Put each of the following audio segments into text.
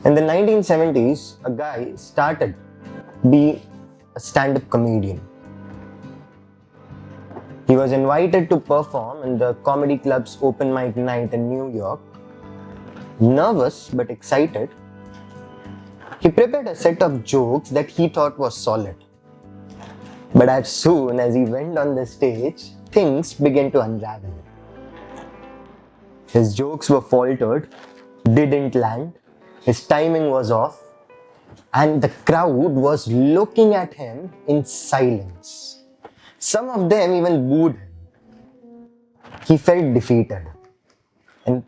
In the 1970s, a guy started be a stand-up comedian. He was invited to perform in the comedy club's open mic night in New York. Nervous but excited, he prepared a set of jokes that he thought was solid. But as soon as he went on the stage, things began to unravel. His jokes were faltered, didn't land, his timing was off, and the crowd was looking at him in silence. Some of them even booed him. He felt defeated. And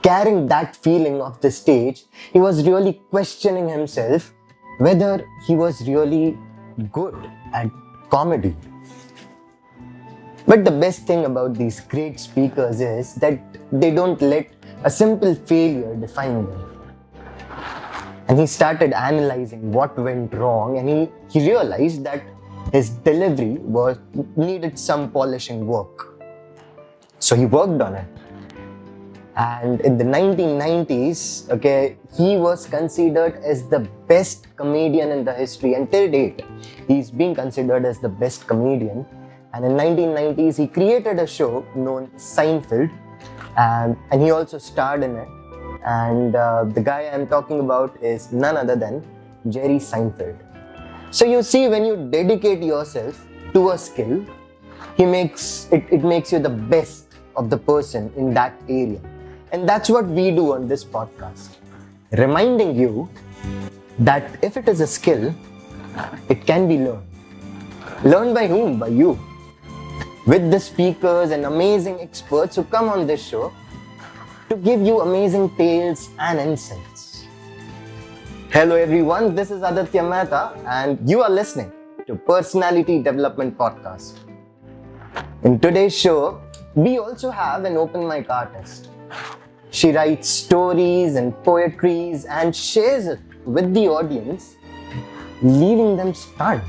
carrying that feeling of the stage, he was really questioning himself whether he was really good at comedy. But the best thing about these great speakers is that they don't let a simple failure define them. And he started analyzing what went wrong, and he realized that his delivery needed some polishing work. So he worked on it. And in the 1990s, he was considered as the best comedian in the history. And till date, he's being considered as the best comedian. And in 1990s, he created a show known Seinfeld, and he also starred in it. And the guy I'm talking about is none other than Jerry Seinfeld. So you see, when you dedicate yourself to a skill, it makes you the best of the person in that area. And that's what we do on this podcast, reminding you that if it is a skill, it can be learned. Learned by whom? By you. With the speakers and amazing experts who come on this show to give you amazing tales and insights. Hello everyone, this is Aaditya Mehta and you are listening to Personality Development Podcast. In today's show, we also have an open mic artist. She writes stories and poetries and shares it with the audience, leaving them stunned.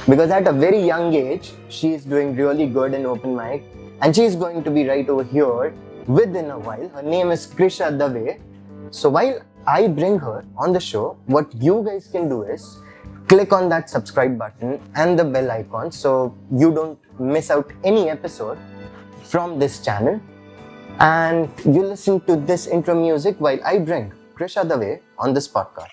Because at a very young age, she is doing really good in open mic, and she is going to be right over here within a while. Her name is Krisha Dave. So while I bring her on the show, what you guys can do is click on that subscribe button and the bell icon so you don't miss out any episode from this channel. And you listen to this intro music while I bring Krisha Dave on this podcast.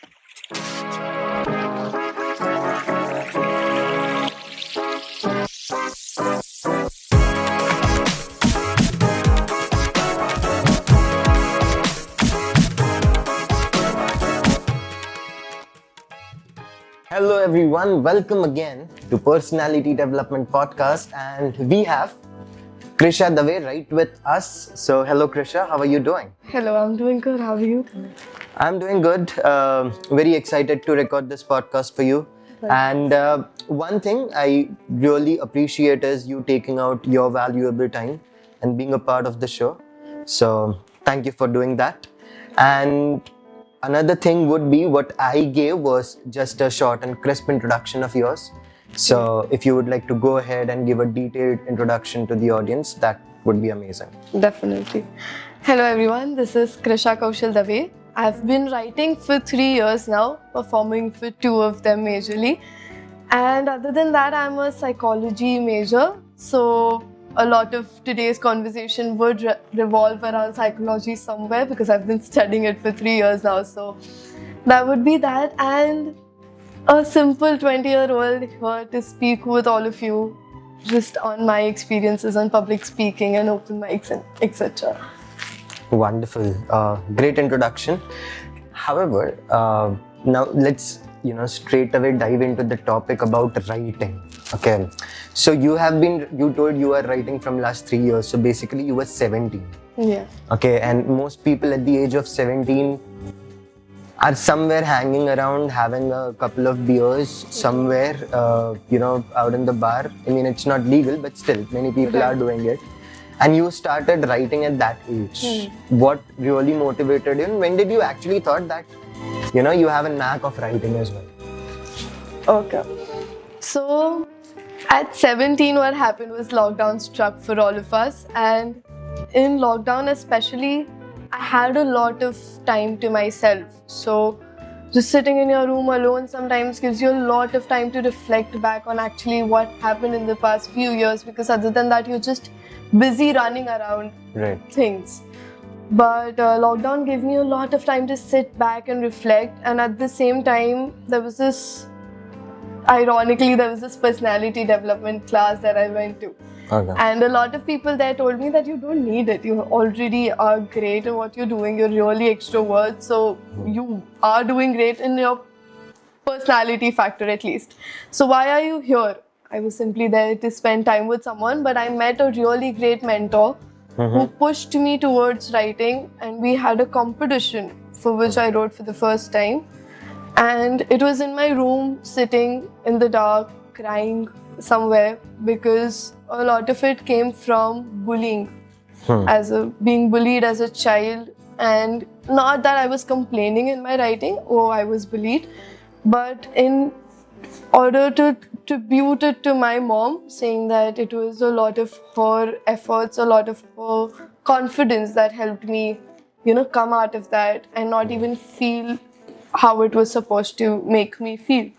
Hello everyone, welcome again to Personality Development Podcast, and we have Krisha Dave right with us. So hello Krisha, how are you doing? Hello, I'm doing good. How are you? I'm doing good. Very excited to record this podcast for you. And one thing I really appreciate is you taking out your valuable time and being a part of the show. So thank you for doing that. And another thing would be what I gave was just a short and crisp introduction of yours. So if you would like to go ahead and give a detailed introduction to the audience, that would be amazing. Definitely. Hello everyone, this is Krisha Dave. I've been writing for 3 years now, performing for 2 of them majorly. And other than that, I'm a psychology major. So a lot of today's conversation would revolve around psychology somewhere because I've been studying it for 3 years now. So that would be that. And a simple 20-year-old here to speak with all of you just on my experiences on public speaking and open mics and etc. Wonderful. Great introduction. However, now let's straight away dive into the topic about writing. Okay. So you told you are writing from last 3 years. So basically you were 17. Yeah. Okay. And most people at the age of 17 are somewhere hanging around having a couple of beers somewhere, out in the bar. I mean, it's not legal, but still many people are doing it. And you started writing at that age. What really motivated you? And when did you actually thought that, you have a knack of writing as well? Okay. So at 17, what happened was lockdown struck for all of us. And in lockdown especially, I had a lot of time to myself. So just sitting in your room alone sometimes gives you a lot of time to reflect back on actually what happened in the past few years, because other than that, you're just busy running around things. But lockdown gave me a lot of time to sit back and reflect. And at the same time, there was this personality development class that I went to. Okay. And a lot of people there told me that you don't need it. You already are great in what you're doing. You're really extrovert. So you are doing great in your personality factor at least. So why are you here? I was simply there to spend time with someone, but I met a really great mentor who pushed me towards writing, and we had a competition for which I wrote for the first time. And it was in my room, sitting in the dark, crying somewhere, because a lot of it came from bullying, being bullied as a child. And not that I was complaining in my writing, oh, I was bullied, but in order to tribute it to my mom, saying that it was a lot of her efforts, a lot of her confidence that helped me, come out of that and not even feel how it was supposed to make me feel.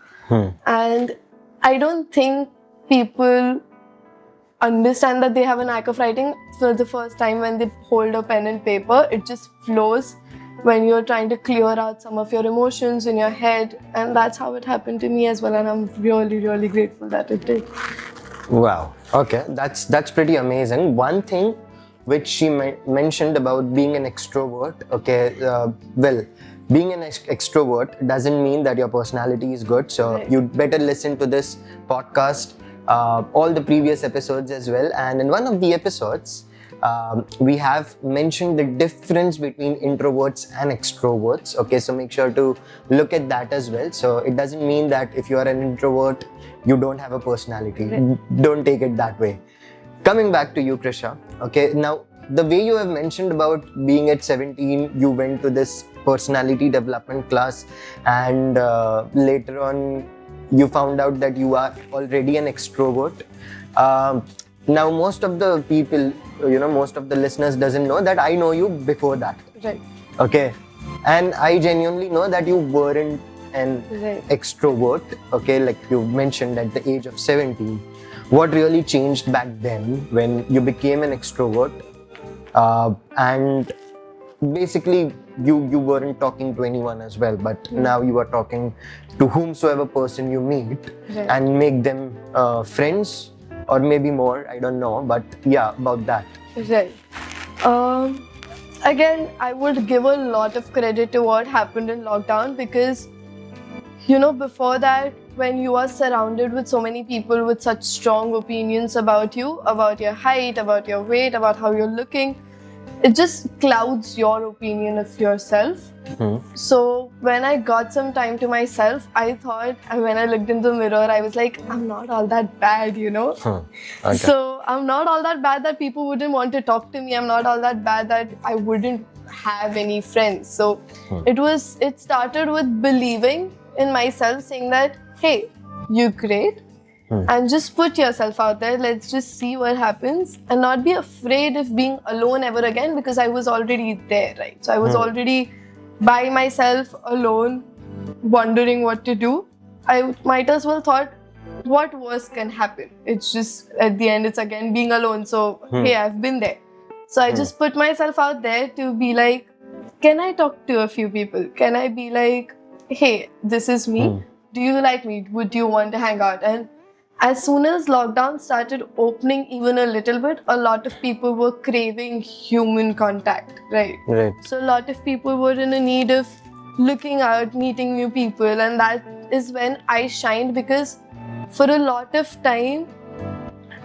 And I don't think people understand that they have a knack of writing for the first time when they hold a pen and paper. It just flows when you're trying to clear out some of your emotions in your head, and that's how it happened to me as well, and I'm really, really grateful that it did. Wow. Okay, that's pretty amazing. One thing which she mentioned about being an extrovert. Okay, well, being an extrovert doesn't mean that your personality is good. So you'd better listen to this podcast, all the previous episodes as well. And in one of the episodes, we have mentioned the difference between introverts and extroverts. Okay, so make sure to look at that as well. So it doesn't mean that if you are an introvert, you don't have a personality. Don't take it that way. Coming back to you, Krisha. Okay, now the way you have mentioned about being at 17, you went to this personality development class, and later on you found out that you are already an extrovert. Now, most of the people, most of the listeners doesn't know that I know you before that. Right. Okay. And I genuinely know that you weren't an extrovert. Okay, like you mentioned at the age of 17. What really changed back then when you became an extrovert? And basically, you weren't talking to anyone as well, but now you are talking to whomsoever person you meet and make them friends, or maybe more, I don't know, but yeah, about that. Right. Again, I would give a lot of credit to what happened in lockdown, because, before that, when you are surrounded with so many people with such strong opinions about you, about your height, about your weight, about how you're looking, it just clouds your opinion of yourself. So when I got some time to myself, I thought, and when I looked in the mirror, I was like, I'm not all that bad, Okay. So I'm not all that bad that people wouldn't want to talk to me. I'm not all that bad that I wouldn't have any friends. So it started with believing in myself, saying that, hey, you're great. And just put yourself out there. Let's just see what happens, and not be afraid of being alone ever again, because I was already there, right? So I was already by myself, alone, wondering what to do. I might as well thought, what worse can happen? It's just, at the end, it's again being alone. So, hey, I've been there. So I just put myself out there to be like, can I talk to a few people? Can I be like, hey, this is me. Do you like me? Would you want to hang out? And as soon as lockdown started opening even a little bit, a lot of people were craving human contact, right? So a lot of people were in a need of looking out, meeting new people, and that is when I shined, because for a lot of time,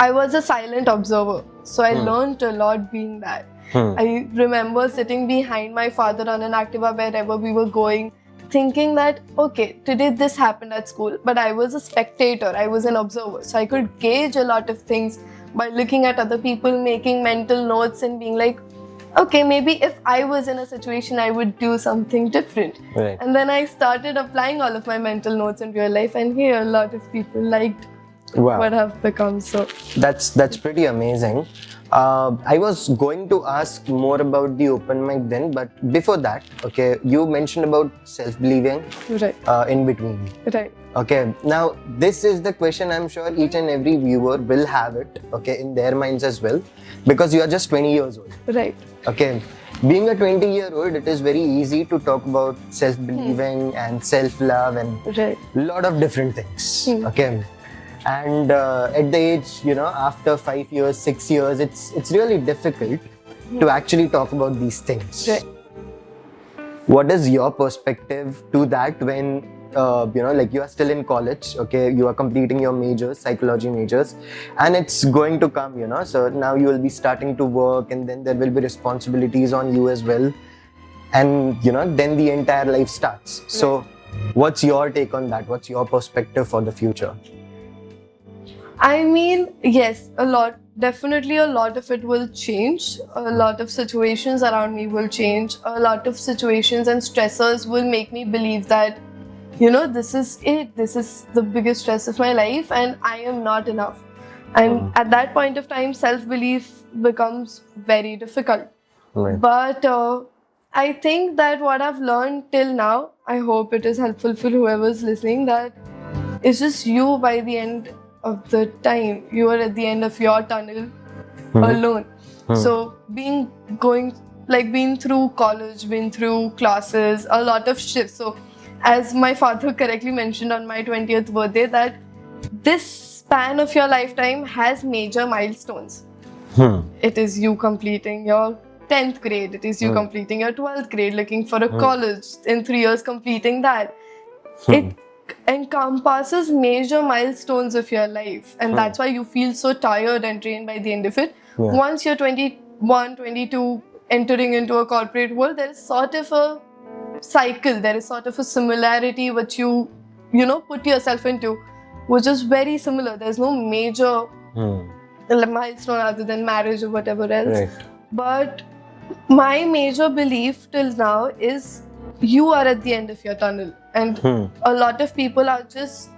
I was a silent observer. So I learned a lot being that. I remember sitting behind my father on an Activa wherever we were going, thinking that, okay, today this happened at school, but I was a spectator, I was an observer. So I could gauge a lot of things by looking at other people, making mental notes and being like, okay, maybe if I was in a situation, I would do something different. And then I started applying all of my mental notes in real life, and here a lot of people liked Wow. what I've become. So That's pretty amazing. I was going to ask more about the open mic then, but before that, okay, you mentioned about self-believing right, in between. right, Okay, now this is the question I'm sure each and every viewer will have it, okay, in their minds as well, because you are just 20 years old. right, Okay, being a 20-year-old, it is very easy to talk about self-believing and self-love and right. lot of different things. Okay, and at the age, after 5 years, 6 years, it's really difficult to actually talk about these things. Right. What is your perspective to that when like you are still in college, okay, you are completing your majors, psychology majors, and it's going to come, so now you will be starting to work, and then there will be responsibilities on you as well, and then the entire life starts. So what's your take on that? What's your perspective for the future? I mean, yes, definitely a lot of it will change. A lot of situations around me will change. A lot of situations and stressors will make me believe that, this is it. This is the biggest stress of my life and I am not enough. And at that point of time, self-belief becomes very difficult. Right. But I think that what I've learned till now, I hope it is helpful for whoever's listening, that it's just you by the end of the time. You are at the end of your tunnel alone. So being through college, been through classes, a lot of shifts. So as my father correctly mentioned on my 20th birthday, that this span of your lifetime has major milestones. It is you completing your 10th grade, it is you completing your 12th grade, looking for a college, in 3 years completing that. It encompasses major milestones of your life, and that's why you feel so tired and drained by the end of it. Once you're 21, 22, entering into a corporate world, there is sort of a cycle, there is sort of a similarity which you put yourself into, which is very similar. There's no major milestone other than marriage or whatever else. Right. But my major belief till now is you are at the end of your tunnel, and a lot of people are just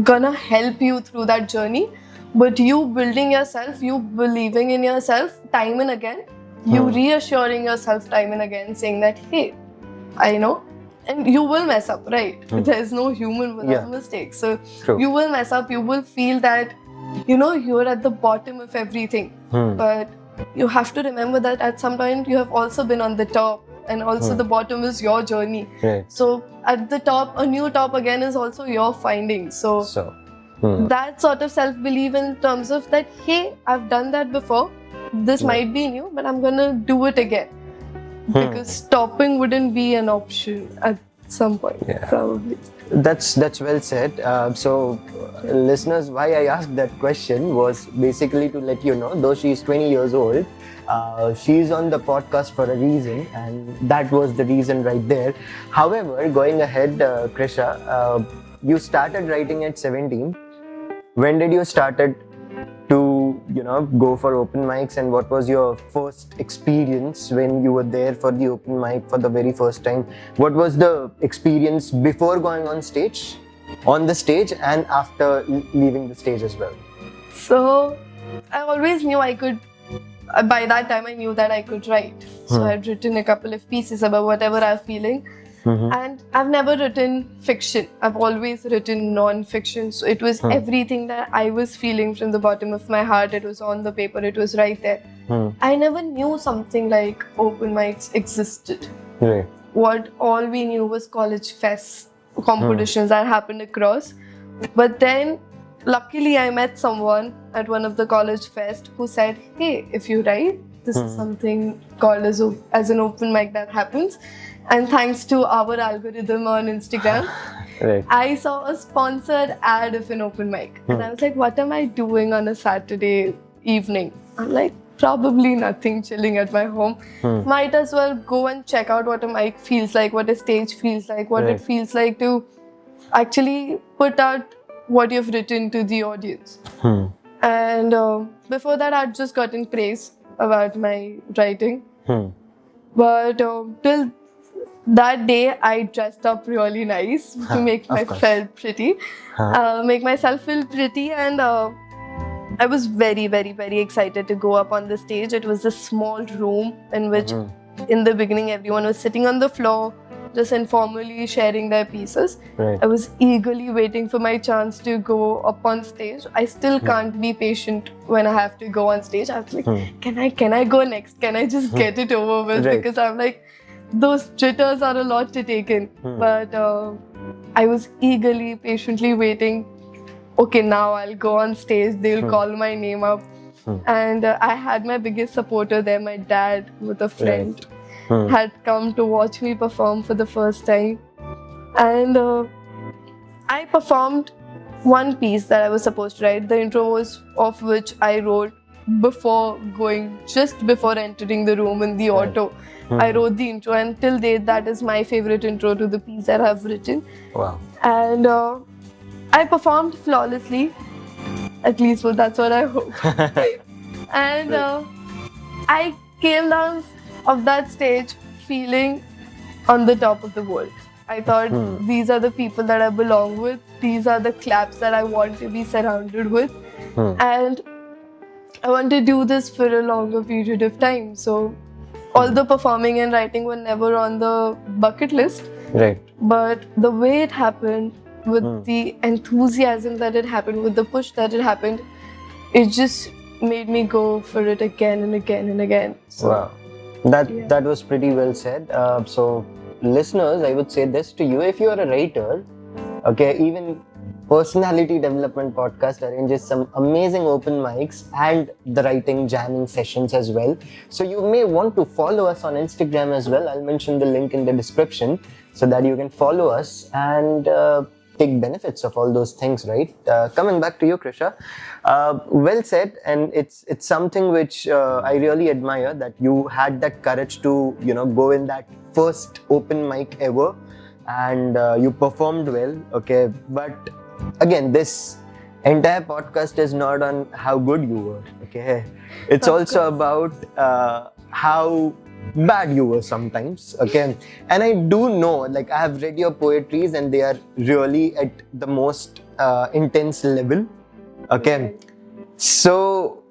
gonna help you through that journey. But you building yourself, you believing in yourself time and again, you reassuring yourself time and again, saying that, hey, I know. And you will mess up, right? There's no human without mistakes. So you will mess up, you will feel that, you're at the bottom of everything. But you have to remember that at some point you have also been on the top, and also the bottom is your journey. Right. So at the top, a new top again is also your finding. So that sort of self-belief in terms of that, hey, I've done that before, this might be new, but I'm gonna do it again. Because stopping wouldn't be an option at some point, probably. That's well said. So, listeners, why I asked that question was basically to let you know, though she's 20 years old, she's on the podcast for a reason, and that was the reason right there. However, going ahead, Krisha, you started writing at 17. When did you started to go for open mics, and what was your first experience when you were there for the open mic for the very first time? What was the experience before going on the stage, and after leaving the stage as well? So I always knew I could. By that time I knew that I could write. So I had written a couple of pieces about whatever I was feeling. And I've never written fiction. I've always written non-fiction. So it was everything that I was feeling from the bottom of my heart. It was on the paper. It was right there. I never knew something like open mics existed. Right. What all we knew was college fests, competitions that happened across. But then, luckily, I met someone at one of the college fest who said, hey, if you write, this is something called as an open mic that happens. And thanks to our algorithm on Instagram, I saw a sponsored ad of an open mic. And I was like, what am I doing on a Saturday evening? I'm like, probably nothing, chilling at my home. Might as well go and check out what a mic feels like, what a stage feels like, what it feels like to actually put out what you've written to the audience. And before that, I'd just gotten praise about my writing. But till that day I dressed up really nice to make of course. myself pretty, Huh. make myself feel pretty, and I was very, very, very excited to go up on the stage. It was a small room in which, in the beginning, everyone was sitting on the floor, just informally sharing their pieces. Right. I was eagerly waiting for my chance to go up on stage. I still can't be patient when I have to go on stage. I was like, can I go next? Can I just get it over with? Right. Because I'm like, those jitters are a lot to take in. But I was eagerly, patiently waiting. Okay, now I'll go on stage. They'll call my name up. And I had my biggest supporter there, my dad, with a friend, had come to watch me perform for the first time. And I performed one piece that I was supposed to write. The intro was of which I wrote just before entering the room in the auto. I wrote the intro, and till date, that is my favorite intro to the piece that I've written. Wow. And I performed flawlessly. At least, well, that's what I hope. And I came down of that stage feeling on the top of the world. I thought these are the people that I belong with. These are the claps that I want to be surrounded with. And I want to do this for a longer period of time. So although performing and writing were never on the bucket list, Right. but the way it happened, with the enthusiasm that it happened, with the push that it happened, it just made me go for it again and again and again. So, Wow. That was pretty well said. So listeners, I would say this to you: if you are a writer, okay, even Personality Development Podcast arranges some amazing open mics and the writing jamming sessions as well. So you may want to follow us on Instagram as well. I'll mention the link in the description so that you can follow us and take benefits of all those things, right? Coming back to you, Krisha, well said, and it's something which I really admire, that you had that courage to go in that first open mic ever, and you performed well. Okay, but again, this entire podcast is not on how good you were. Okay, it's Of also course. about how bad you were sometimes. Okay, and I do know, like, I have read your poetries and they are really at the most intense level. Okay, so,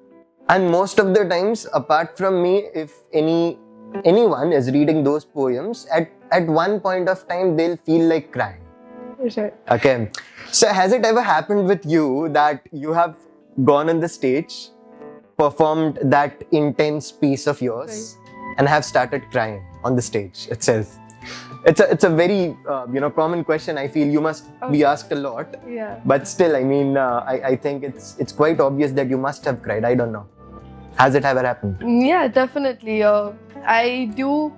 and most of the times, apart from me, if anyone is reading those poems, at one point of time they'll feel like crying. Right. Okay, so has it ever happened with you that you have gone on the stage, performed that intense piece of yours, and have started crying on the stage itself? It's a very common question. I feel you must be asked a lot, Yeah. but still, I mean, I think it's quite obvious that you must have cried. I don't know. Has it ever happened? Yeah, definitely. I do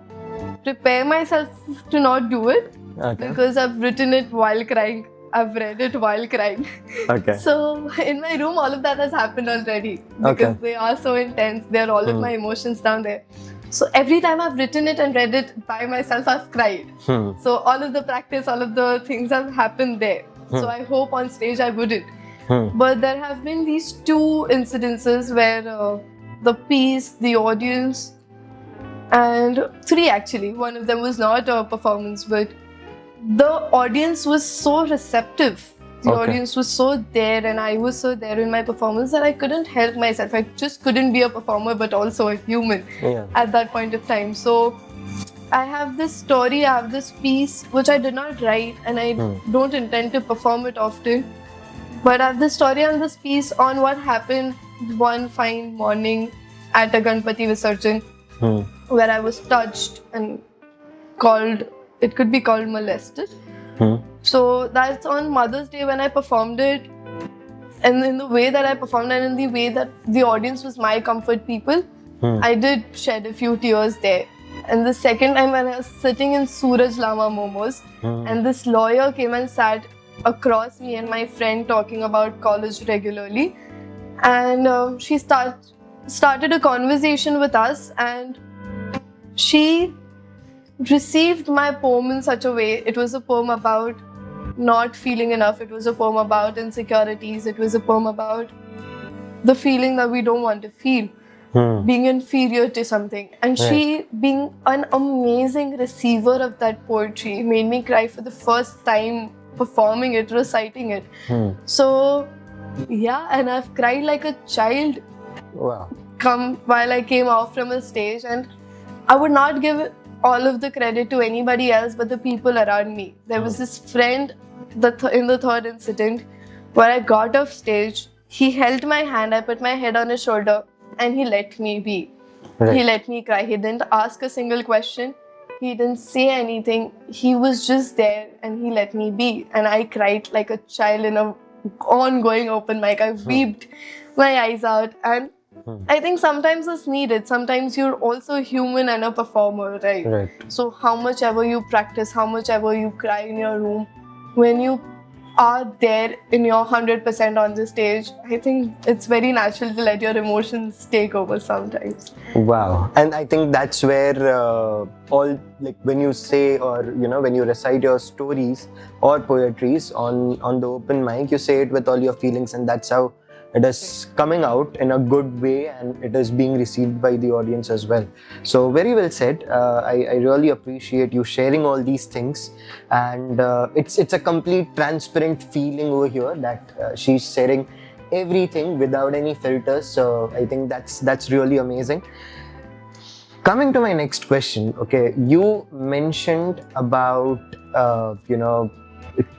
prepare myself to not do it Okay. because I've written it while crying. I've read it while crying. Okay. So in my room, all of that has happened already because they are so intense. They're all of my emotions down there. So every time I've written it and read it by myself, I've cried. So all of the practice, all of the things have happened there. So I hope on stage I wouldn't. But there have been these two incidences where the piece, the audience, and three actually. One of them was not a performance, but the audience was so receptive. The audience was so there, and I was so there in my performance that I couldn't help myself. I just couldn't be a performer, but also a human at that point of time. So I have this story, I have this piece which I did not write, and I don't intend to perform it often. But I have this story and this piece on what happened one fine morning at a Ganpati Visarjan, where I was touched and called, it could be called molested. So that's on Mother's Day when I performed it, and in the way that I performed and in the way that the audience was my comfort people, I did shed a few tears there. And the second time when I was sitting in Suraj Lama Momos, and this lawyer came and sat across me and my friend talking about college regularly, and she started a conversation with us, and she received my poem in such a way. It was a poem about not feeling enough. It was a poem about insecurities. It was a poem about the feeling that we don't want to feel. being inferior to something. And she, being an amazing receiver of that poetry, made me cry for the first time performing it, reciting it. So, yeah, and I've cried like a child Wow. while I came off from a stage, and I would not give all of the credit to anybody else but the people around me. There was this friend in the third incident where I got off stage. He held my hand, I put my head on his shoulder, and he let me be. Right. He let me cry. He didn't ask a single question. He didn't say anything. He was just there and he let me be. And I cried like a child in an ongoing open mic. I wept my eyes out. And I think sometimes it's needed. Sometimes you're also human and a performer, right? Right. So how much ever you practice, how much ever you cry in your room, when you are there in your 100% on the stage, I think it's very natural to let your emotions take over sometimes. Wow. And I think that's where all, like, when you say, or when you recite your stories or poetries on the open mic, you say it with all your feelings, and that's how it is coming out in a good way, and it is being received by the audience as well. So very well said. I really appreciate you sharing all these things, and it's a complete transparent feeling over here that she's sharing everything without any filters. So I think that's really amazing. Coming to my next question, okay, you mentioned about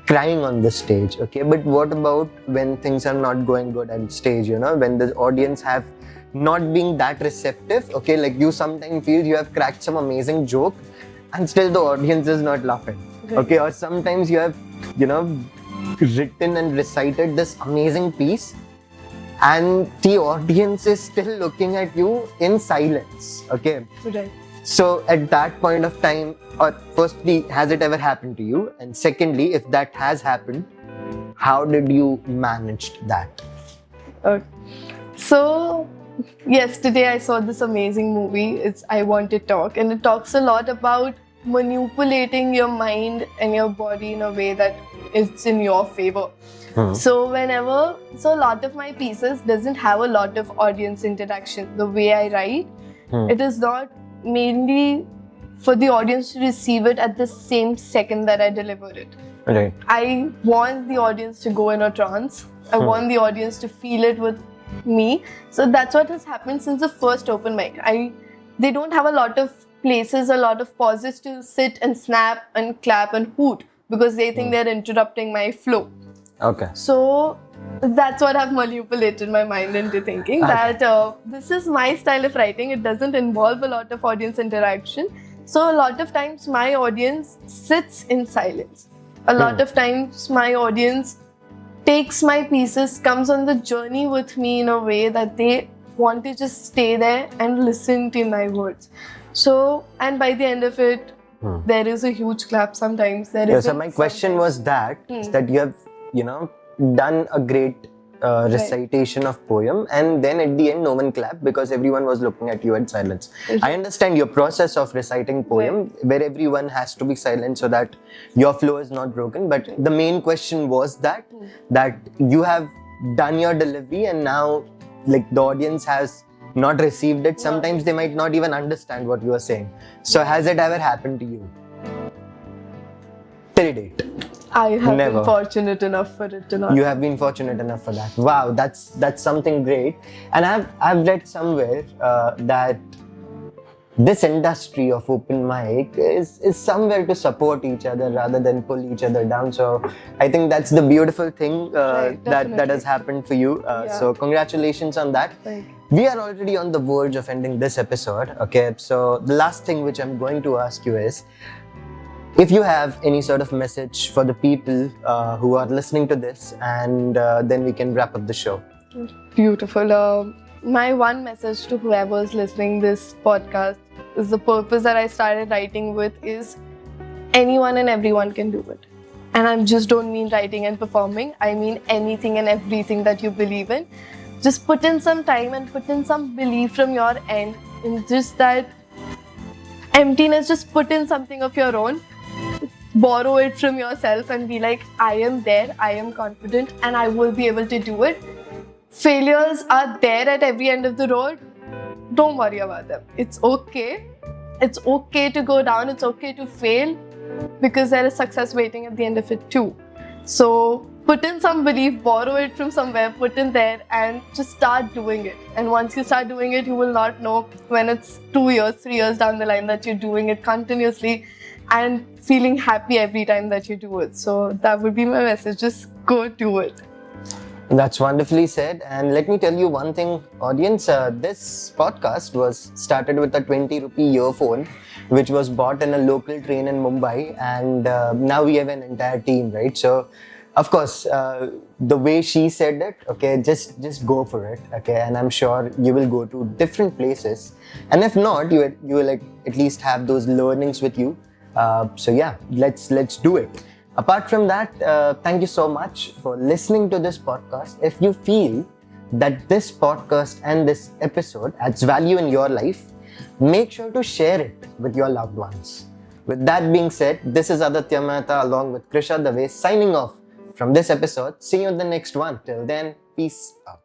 crying on the stage, okay, but what about when things are not going good on stage, when the audience have not been that receptive, okay, like you sometimes feel you have cracked some amazing joke and still the audience is not laughing, okay, or sometimes you have written and recited this amazing piece and the audience is still looking at you in silence, okay. Right. So at that point of time, or firstly, has it ever happened to you? And secondly, if that has happened, how did you manage that? Okay. So yesterday I saw this amazing movie. It's I Want to Talk, and it talks a lot about manipulating your mind and your body in a way that is in your favor. So a lot of my pieces doesn't have a lot of audience interaction. The way I write, it is not mainly for the audience to receive it at the same second that I deliver it. Right. I want the audience to go in a trance. I want the audience to feel it with me. So that's what has happened since the first open mic. They don't have a lot of places, a lot of pauses to sit and snap and clap and hoot because they think they're interrupting my flow. Okay. So that's what I've manipulated my mind into thinking that this is my style of writing. It doesn't involve a lot of audience interaction. So a lot of times my audience sits in silence. A lot of times my audience takes my pieces, comes on the journey with me in a way that they want to just stay there and listen to my words. So, and by the end of it, there is a huge clap sometimes. So my question was that, is that you have, done a great recitation of poem, and then at the end no one clapped because everyone was looking at you in silence. I understand your process of reciting poem where everyone has to be silent so that your flow is not broken, but the main question was that you have done your delivery and now like the audience has not received it. Sometimes they might not even understand what you are saying. So has it ever happened to you? Till date? I have Never. been fortunate enough for it to not. You have been fortunate enough for that. Wow, that's something great. And I've read somewhere that this industry of open mic is somewhere to support each other rather than pull each other down. So I think that's the beautiful thing that has happened for you. So congratulations on that. We are already on the verge of ending this episode. Okay, so the last thing which I'm going to ask you is, if you have any sort of message for the people who are listening to this, and then we can wrap up the show. Beautiful. My one message to whoever's listening this podcast is the purpose that I started writing with is anyone and everyone can do it. And I just don't mean writing and performing. I mean anything and everything that you believe in. Just put in some time and put in some belief from your end in just that emptiness. Just put in something of your own. Borrow it from yourself and be like, I am there, I am confident, and I will be able to do it. Failures are there at every end of the road. don't worry about them. It's okay. It's okay to go down. It's okay to fail, because there is success waiting at the end of it too. So put in some belief, borrow it from somewhere, put in there, and just start doing it. And once you start doing it, you will not know when it's 2 years, 3 years down the line that you're doing it continuously and feeling happy every time that you do it. So that would be my message. Just go do it. That's wonderfully said. And let me tell you one thing, audience. This podcast was started with a 20 rupee earphone, which was bought in a local train in Mumbai. And now we have an entire team, right? So, of course, the way she said it, okay, just go for it, okay? And I'm sure you will go to different places. And if not, you will like, at least have those learnings with you. So yeah, let's do it. Apart from that, thank you so much for listening to this podcast. If you feel that this podcast and this episode adds value in your life, make sure to share it with your loved ones. With that being said, this is Aaditya Mehta along with Krisha Dave signing off from this episode. See you in the next one. Till then, peace out.